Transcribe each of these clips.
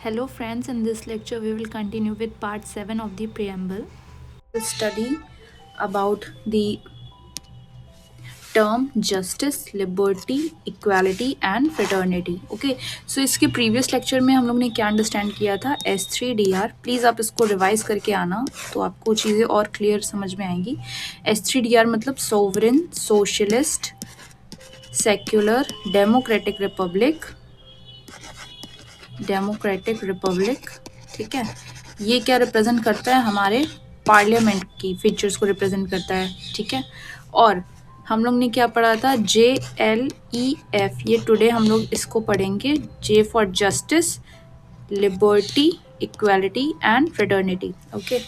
Hello friends, in this lecture we will continue with part 7 of the preamble. We'll study about the term justice, liberty, equality and fraternity. Okay, so इसके previous lecture में हम लोग ने क्या understand किया था S3DR. Please आप इसको रिवाइज करके आना तो आपको चीज़ें और क्लियर समझ में आएंगी. S3DR मतलब sovereign, socialist, secular, democratic republic, ठीक है. ये क्या रिप्रेजेंट करता है? हमारे पार्लियामेंट की फीचर्स को रिप्रेजेंट करता है, ठीक है. और हम लोग ने क्या पढ़ा था? JLEF. ये टुडे हम लोग इसको पढ़ेंगे. J for justice, liberty, equality and fraternity. Okay,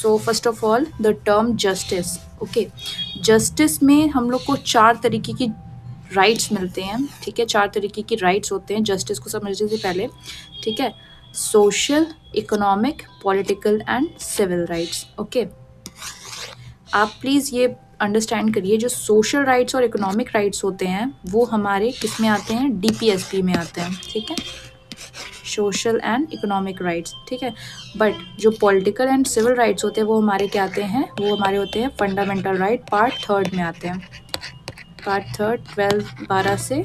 so first of all the term justice. Okay, justice में हम लोग को 4 तरीके की राइट्स मिलते हैं, ठीक है. 4 तरीके की राइट्स होते हैं जस्टिस को समझने से पहले, ठीक है. Social, economic, political and civil rights. Okay, आप प्लीज़ ये अंडरस्टैंड करिए, जो सोशल राइट्स और इकोनॉमिक राइट्स होते हैं वो हमारे किस में आते हैं? DPSP में आते हैं, ठीक है. सोशल एंड इकोनॉमिक राइट्स, ठीक है. बट जो पॉलिटिकल एंड सिविल राइट्स होते हैं वो हमारे क्या आते हैं? वो हमारे होते हैं फंडामेंटल राइट, पार्ट 3 में आते हैं. पार्ट 3 12 से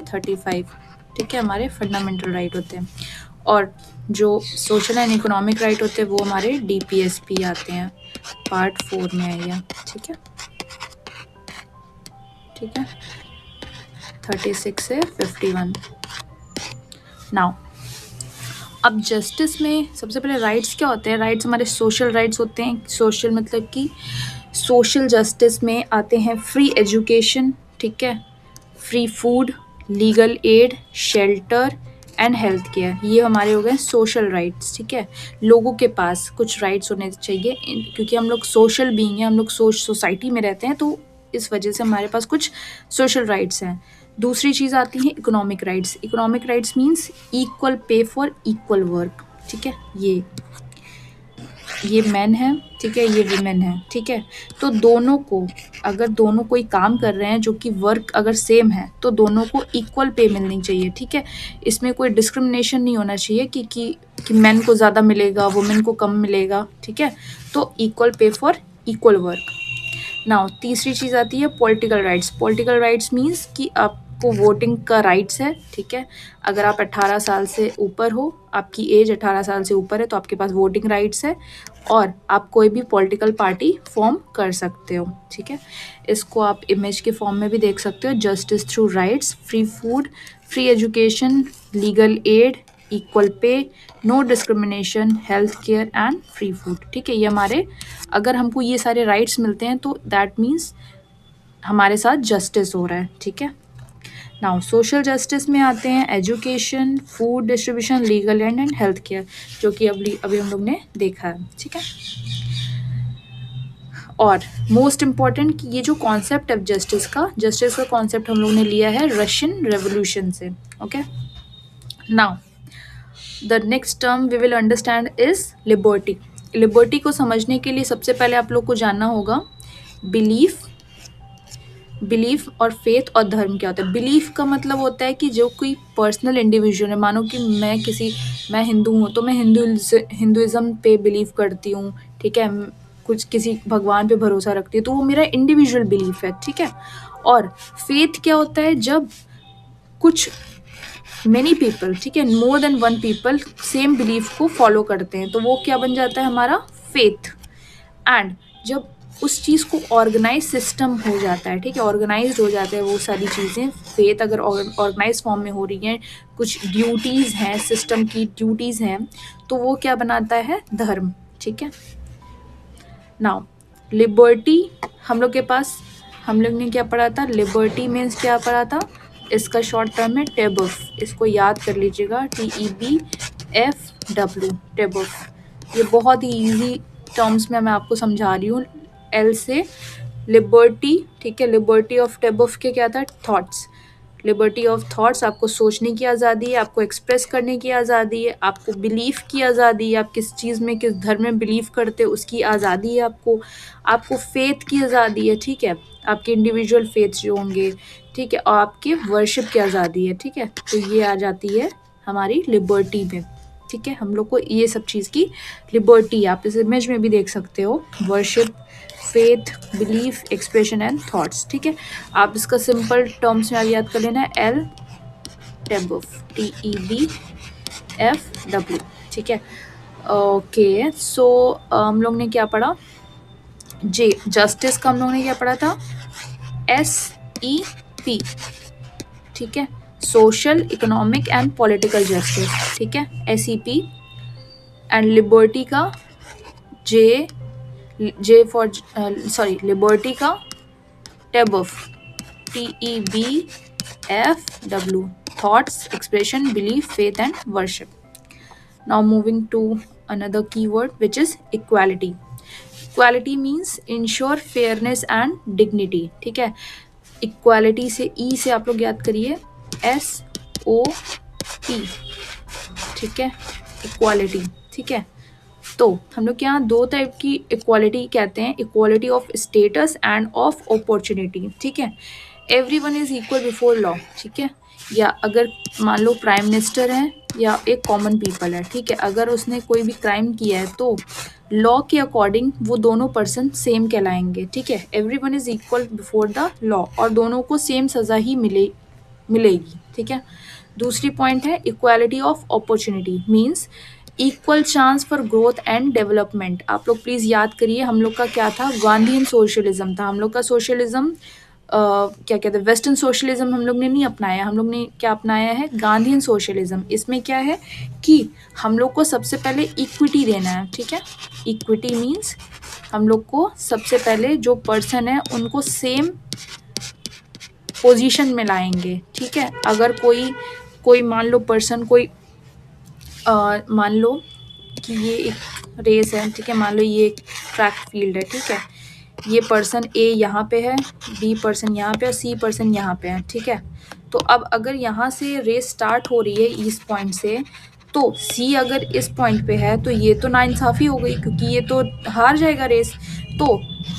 35, ठीक है, हमारे फंडामेंटल राइट होते हैं. और जो सोशल एंड इकोनॉमिक राइट होते हैं वो हमारे DPSP आते हैं, पार्ट 4 में आएगा, ठीक है. ठीक है, 36 से 51. नाउ अब जस्टिस में सबसे पहले राइट्स क्या होते हैं? राइट्स हमारे सोशल राइट्स होते हैं. सोशल मतलब कि सोशल जस्टिस में आते हैं फ्री एजुकेशन, ठीक है, free food, legal aid, shelter and health care. ये हमारे हो गए सोशल राइट्स, ठीक है. लोगों के पास कुछ राइट्स होने चाहिए क्योंकि हम लोग सोशल बीइंग हैं, हम लोग सोसाइटी में रहते हैं, तो इस वजह से हमारे पास कुछ सोशल राइट्स हैं. दूसरी चीज़ आती है economic rights. Economic rights means equal pay for equal work, ठीक है. ये मैन है, ठीक है, ये विमेन है, ठीक है. तो दोनों को, अगर दोनों कोई काम कर रहे हैं जो कि वर्क अगर सेम है तो दोनों को इक्वल पे मिलनी चाहिए, ठीक है. इसमें कोई डिस्क्रिमिनेशन नहीं होना चाहिए कि मैन को ज़्यादा मिलेगा, वुमेन को कम मिलेगा, ठीक है. तो equal pay for equal work. Now तीसरी चीज़ आती है political rights. Political rights means कि आपको वोटिंग का राइट्स है, ठीक है. अगर आप 18 साल से ऊपर हो, आपकी एज 18 साल से ऊपर है तो आपके पास वोटिंग राइट्स है और आप कोई भी पॉलिटिकल पार्टी फॉर्म कर सकते हो, ठीक है. इसको आप इमेज के फॉर्म में भी देख सकते हो. Justice through rights, free food, free education, legal aid, equal pay, no discrimination, health care and free food, ठीक है. ये हमारे, अगर हमको ये सारे राइट्स मिलते हैं तो दैट मीन्स हमारे साथ जस्टिस हो रहा है, ठीक है. नाउ सोशल जस्टिस में आते हैं education, food distribution, legal and health care, जो कि अभी हम लोग ने देखा है, ठीक है. और मोस्ट इम्पॉर्टेंट कि ये जो कॉन्सेप्ट है जस्टिस का कॉन्सेप्ट हम लोग ने लिया है रशियन रेवोल्यूशन से. Okay, now the next term we will understand is liberty. Liberty को समझने के लिए सबसे पहले आप लोग को जानना होगा बिलीफ और फेथ और धर्म क्या होता है. बिलीफ का मतलब होता है कि जो कोई पर्सनल इंडिविजुअल है, मानो कि मैं हिंदू हूँ तो मैं हिंदुइज्म पे बिलीव करती हूँ, ठीक है, कुछ किसी भगवान पे भरोसा रखती हूँ, तो वो मेरा इंडिविजुअल बिलीफ है, ठीक है. और फेथ क्या होता है? जब कुछ मेनी पीपल, ठीक है, more than one people same belief को फॉलो करते हैं तो वो क्या बन जाता है? हमारा फेथ. एंड जब उस चीज़ को ऑर्गेनाइज सिस्टम हो जाता है, ठीक है, ऑर्गेनाइज्ड हो जाते हैं वो सारी चीज़ें. फेथ अगर ऑर्गेनाइज फॉर्म में हो रही हैं, कुछ ड्यूटीज़ हैं, सिस्टम की ड्यूटीज़ हैं, तो वो क्या बनाता है? धर्म, ठीक है. नाउ लिबर्टी हम लोग ने क्या पढ़ा था? लिबर्टी मीन्स क्या पढ़ा था? इसका शॉर्ट टर्म है टेबफ. इसको याद कर लीजिएगा, TEBFW, टेबफ. ये बहुत ही ईजी टर्म्स में मैं आपको समझा रही हूँ. L से लिबर्टी, ठीक है. लिबर्टी ऑफ टेबफ के क्या था? थॉट्स. लिबर्टी ऑफ थॉट्स, आपको सोचने की आज़ादी है, आपको एक्सप्रेस करने की आज़ादी है, आपको बिलीव की आज़ादी है, आप किस चीज़ में, किस धर्म में बिलीव करते हो उसकी आज़ादी है, आपको फेथ की आज़ादी है, ठीक है, आपके इंडिविजुअल फेथ जो होंगे, ठीक है, और आपके वर्शिप की आज़ादी है, ठीक है. तो ये आ जाती है हमारी लिबर्टी में, ठीक है। हम लोग को ये सब चीज़ की लिबर्टी, आप इस इमेज में भी देख सकते हो, worship, faith, belief, expression and thoughts, ठीक है। आप इसका सिंपल टर्म्स में याद कर लेना, एल टेबफ, TEBFW, ठीक है। ओके, सो हम लोग ने क्या पढ़ा, जे जस्टिस का हम लोग ने क्या पढ़ा था, SEP, ठीक है, social, economic and political justice, ठीक है, SEP। एंड लिबर्टी का जे फॉर सॉरी, लिबर्टी का टेबफ, TEBFW, thoughts, expression, belief, faith and worship. Now moving to another keyword, which is equality. Equality means ensure fairness and dignity, ठीक है। Equality से ई से आप लोग याद करिए, SOP, ठीक है, इक्वालिटी, ठीक है। तो हम लोग के यहाँ दो टाइप की इक्वालिटी कहते हैं, equality of status end of opportunity, ठीक है। Everyone is equal before law, ठीक है। या अगर मान लो प्राइम मिनिस्टर है या एक कॉमन पीपल है, ठीक है, अगर उसने कोई भी क्राइम किया है तो लॉ के अकॉर्डिंग वो दोनों पर्सन सेम कहलाएंगे, ठीक है। Everyone is equal before the law, और दोनों को सेम सज़ा ही मिलेगी, ठीक है। दूसरी पॉइंट है equality of opportunity, means equal chance for growth and development. आप लोग प्लीज़ याद करिए, हम लोग का क्या था, गांधीयन सोशलिज्म था। हम लोग का सोशलिज्म क्या कहते हैं, वेस्टर्न सोशलिज्म हम लोग ने नहीं अपनाया, हम लोग ने क्या अपनाया है, गांधीयन सोशलिज्म। इसमें क्या है कि हम लोग को सबसे पहले इक्विटी देना है, ठीक है। इक्विटी मीन्स हम लोग को सबसे पहले जो पर्सन है उनको सेम पोजीशन में लाएंगे, ठीक है। अगर कोई मान लो पर्सन, कोई मान लो कि ये एक रेस है, ठीक है, मान लो ये एक ट्रैक फील्ड है, ठीक है। ये पर्सन ए यहाँ पे है, बी पर्सन यहाँ पे है, सी पर्सन यहाँ पे है, ठीक है। तो अब अगर यहाँ से रेस स्टार्ट हो रही है इस पॉइंट से, तो सी अगर इस पॉइंट पे है तो ये तो नाइंसाफ़ी हो गई, क्योंकि ये तो हार जाएगा रेस। तो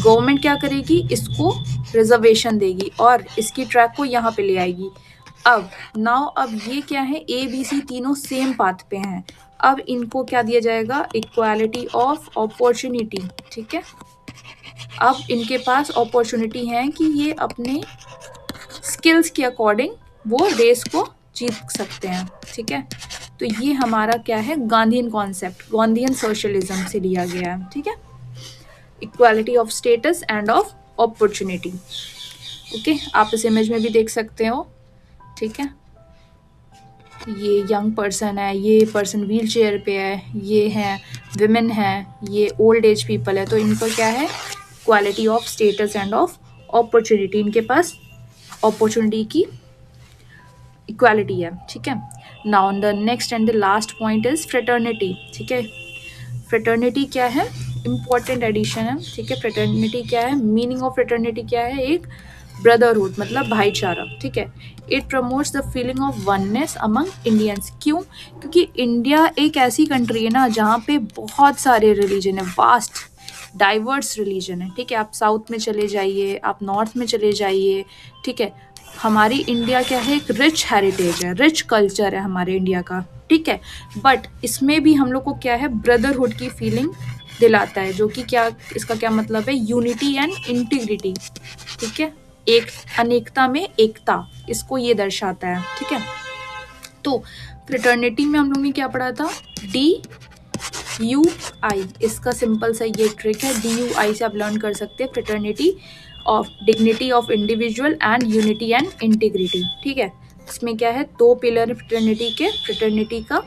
गवर्नमेंट क्या करेगी, इसको रिजर्वेशन देगी और इसकी ट्रैक को यहाँ पे ले आएगी। अब ये क्या है, ABC तीनों सेम पाथ पे हैं। अब इनको क्या दिया जाएगा, इक्वालिटी ऑफ अपॉर्चुनिटी, ठीक है। अब इनके पास अपॉर्चुनिटी है कि ये अपने स्किल्स के अकॉर्डिंग वो रेस को जीत सकते हैं, ठीक है। तो ये हमारा क्या है, गांधीयन कॉन्सेप्ट, गांधीयन सोशलिज्म से लिया गया है, ठीक है। Equality of status end of opportunity, okay. आप इस इमेज में भी देख सकते हो, ठीक है। ये यंग पर्सन है, ये पर्सन व्हील चेयर पे है, ये है विमेन है, ये ओल्ड एज पीपल है। तो इनका क्या है, quality of status end of opportunity, इनके पास अपॉर्चुनिटी की इक्वालिटी है, ठीक है। Now the next and the last point is fraternity, ठीक है। फ्रेटर्निटी क्या है, इम्पॉर्टेंट एडिशन है, ठीक है। फ्रेटर्निटी क्या है, मीनिंग ऑफ फ्रेटर्निटी क्या है, एक ब्रदरहुड मतलब भाईचारा, ठीक है। It promotes the feeling of oneness among Indians. क्यों, क्योंकि इंडिया एक ऐसी कंट्री है ना जहाँ पे बहुत सारे रिलीजन है, वास्ट डाइवर्स रिलीजन है, ठीक है। आप साउथ में चले जाइए, आप नॉर्थ में चले जाइए, ठीक है। हमारी इंडिया क्या है, एक रिच हेरिटेज है, रिच कल्चर है हमारे इंडिया का, ठीक है। बट इसमें भी हम लोग को क्या है, ब्रदरहुड की फीलिंग दिलाता है, जो कि क्या, इसका क्या मतलब है, यूनिटी एंड इंटीग्रिटी, ठीक है। एक अनेकता में एकता, इसको ये दर्शाता है, ठीक है। तो फ्रेटर्निटी में हम लोग ने क्या पढ़ा था, DUI, इसका सिंपल सा ये ट्रिक है, DUI से आप लर्न कर सकते हैं, fraternity of dignity of individual and unity and integrity, ठीक है। इसमें क्या है, दो पिलर फ्रेटर्निटी के, फ्रेटर्निटी का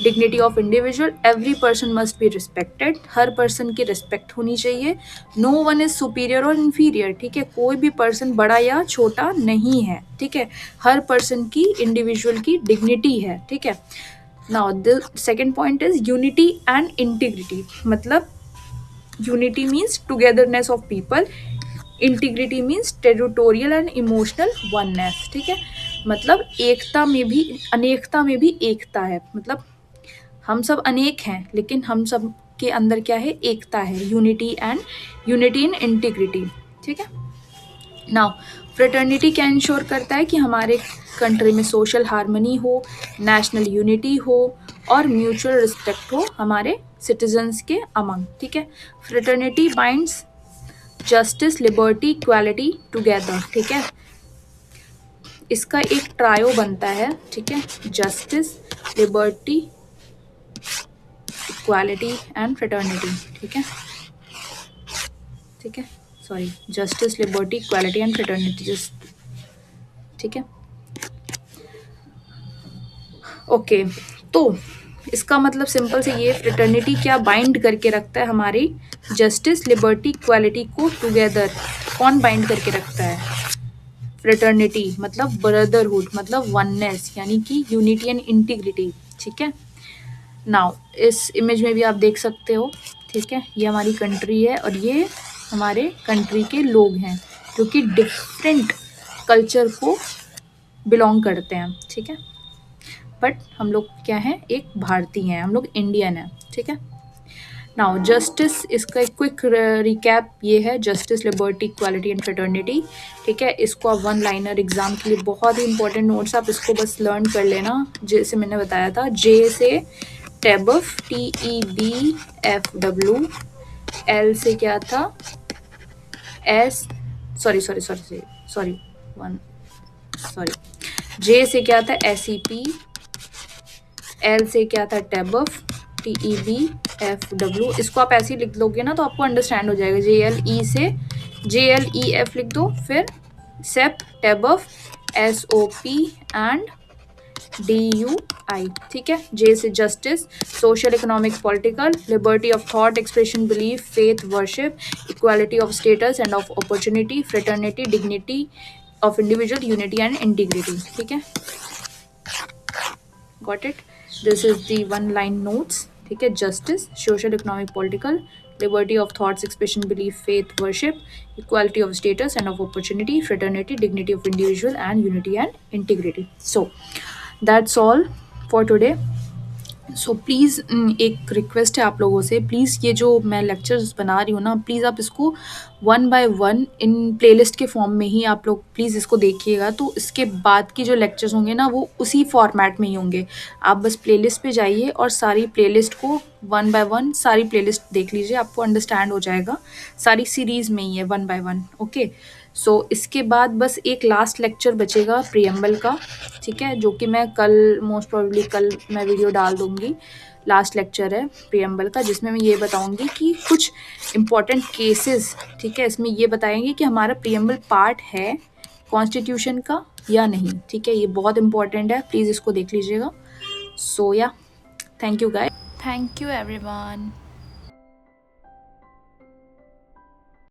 dignity of individual, every person must be respected, her person की रिस्पेक्ट होनी चाहिए। नो वन इज सुपीरियर और इन्फीरियर, ठीक है, कोई भी पर्सन बड़ा या छोटा नहीं है, ठीक है। हर पर्सन की इंडिविजुअल की डिग्निटी है, ठीक है। Now the second point is unity and integrity, मतलब unity means togetherness of people, integrity means territorial and emotional oneness, ठीक है। मतलब एकता में भी, अनेकता में भी एकता है, मतलब हम सब अनेक हैं लेकिन हम सब के अंदर क्या है, एकता है, यूनिटी इन इंटीग्रिटी, ठीक है। नाउ फ्रेटर्निटी क्या इंश्योर करता है कि हमारे कंट्री में सोशल हार्मनी हो, नेशनल यूनिटी हो और म्यूचुअल रिस्पेक्ट हो हमारे सिटीजन्स के अमंग, ठीक है। Fraternity binds justice, liberty, equality together, ठीक है। इसका एक ट्रायो बनता है, ठीक है, justice, liberty, equality and fraternity, ठीक है, ठीक है, sorry, justice, liberty, equality and fraternity, just, ठीक है, ओके। तो इसका मतलब सिंपल से ये फ्रेटर्निटी क्या बाइंड करके रखता है हमारी जस्टिस, लिबर्टी, इक्वालिटी को टुगेदर। कौन बाइंड करके रखता है? फ्रेटर्निटी मतलब ब्रदरहुड, मतलब वननेस, यानी कि यूनिटी एंड इंटीग्रिटी, ठीक है। नाउ इस इमेज में भी आप देख सकते हो, ठीक है, ये हमारी कंट्री है और ये हमारे कंट्री के लोग हैं जो कि डिफरेंट कल्चर को बिलोंग करते हैं, ठीक है, बट हम लोग क्या हैं, एक भारतीय हैं, हम लोग इंडियन हैं, ठीक है। नाउ जस्टिस, इसका एक क्विक रिकैप ये है, justice, liberty, equality and fraternity, ठीक है। इसको आप वन लाइनर एग्जाम के लिए बहुत ही इंपॉर्टेंट नोट्स, आप इसको बस लर्न कर लेना, जैसे मैंने बताया था, जे से टेबफ, TEBFW, एल से क्या था, S, sorry sorry sorry sorry one sorry, J से क्या था, SEP, एल से क्या था, टेबफ, TEBFW, इसको आप ऐसे ही लिख लोगे ना तो आपको अंडरस्टैंड हो जाएगा। JLEF लिख दो, फिर सेप, टेबफ, SOP एंड DUI, ठीक है। जे से justice, social, economic, political, liberty of thought, expression, belief, faith, worship, equality of status end of opportunity, fraternity, dignity of individual, unity and integrity, ठीक है, got it. This is the one line notes, ठीक है। Justice, social, economic, political, liberty of thoughts, expression, belief, faith, worship, equality of status and of opportunity, fraternity, dignity of individual and unity and integrity. So that's all for today. So please एक request है आप लोगों से, please ये जो मैं lectures बना रही हूँ ना, प्लीज़ आप इसको one by one in playlist के फॉर्म में ही आप लोग प्लीज़ इसको देखिएगा, तो इसके बाद की जो लेक्चर्स होंगे ना वो उसी फॉर्मेट में ही होंगे। आप बस प्लेलिस्ट पे जाइए और सारी प्लेलिस्ट को वन बाय वन सारी प्लेलिस्ट देख लीजिए, आपको अंडरस्टैंड हो जाएगा, सारी सीरीज़ में ही है वन बाय वन, ओके। सो इसके बाद बस एक लास्ट लेक्चर बचेगा प्रीएम्बल का, ठीक है, जो कि मैं कल मोस्ट प्रोबेबली कल मैं वीडियो डाल दूँगी। लास्ट लेक्चर है प्रीएम्बल का, जिसमें मैं ये बताऊँगी कि कुछ इम्पॉर्टेंट केसेस, ठीक है, इसमें ये बताएंगे कि हमारा प्रीएम्बल पार्ट है कॉन्स्टिट्यूशन का या नहीं, ठीक है, ये बहुत इंपॉर्टेंट है, प्लीज़ इसको देख लीजिएगा। सो या thank you guys, thank you everyone.